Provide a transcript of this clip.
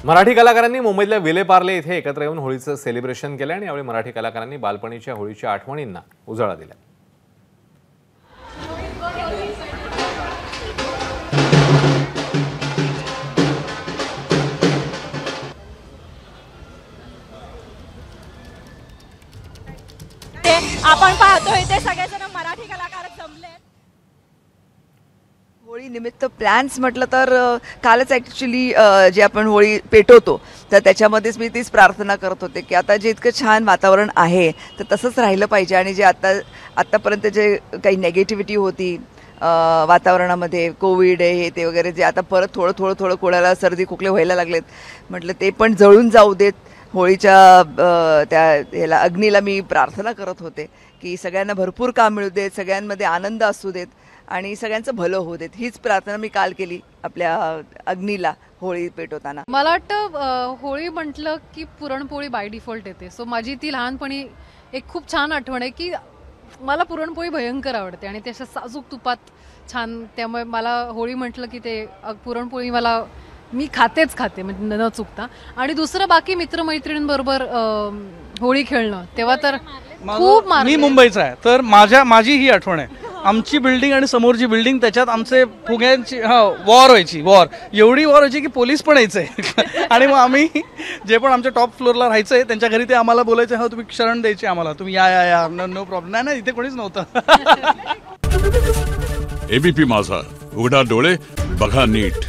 मराठी कलाकारांनी मुंबईतल्या विलेपार्ले इथे एकत्र येऊन होळीचं सेलिब्रेशन केलं आणि यावेळी मराठी कलाकारांनी बालपणीच्या होळीच्या आठवणींना उजाळा दिला। आपण पाहतोय ते सगळेजण मराठी कलाकार जमले। होळी निमित्त प्लॅन्स म्हटलं तर कालच ॲक्च्युली जे आपण होळी पेटवतो तर त्याच्यामध्येच मी तीच प्रार्थना करत होते की आता जे इतकं छान वातावरण आहे तर तसंच राहिलं पाहिजे आणि जे आत्तापर्यंत जे काही नेगेटिव्हिटी होती वातावरणामध्ये कोविड हे ते वगैरे जे आता परत थोडं कोणाला सर्दी खोकले व्हायला लागलेत म्हटलं ते पण जळून जाऊ देत। होळीच्या त्या ह्याला अग्नीला मी प्रार्थना करत होते की सगळ्यांना भरपूर काम मिळू देत, सगळ्यांमध्ये आनंद असू देत आणि सगळ्यांचं भलं होऊ देत। हीच प्रार्थना मी काल केली आपल्या अग्नीला होळी पेटवताना। मला वाटतं होळी म्हटलं की पुरणपोळी बाय डिफॉल्ट येते। सो माझी ती लहानपणी एक खूप छान आठवण आहे की मला पुरणपोळी भयंकर आवडते आणि त्याच्या साजूक तुपात छान, त्यामुळे मला होळी म्हटलं की ते पुरणपोळी मी खाते म्हणजे न चुकता। आणि दुसरं बाकी मित्रमैत्रिणींबरोबर होळी खेळणं तेव्हा तर खूप मी मुंबईचा आहे तर माझी ही आठवण आहे। आमची बिल्डिंग आणि समोरची बिल्डिंग त्याच्यात आमचे फुग्यांची वॉर एवढी वॉर व्हायची की पोलीस पण यायचे आणि मग आम्ही जे पण आमच्या टॉप फ्लोअरला राहायचंय त्यांच्या घरी ते आम्हाला बोलायचे हो तुम्ही शरण द्यायचे आम्हाला, तुम्ही या नो प्रॉब्लेम। नाही इथे कोणीच नव्हतं। एबीपी माझा, उघडा डोळे बघा नीट।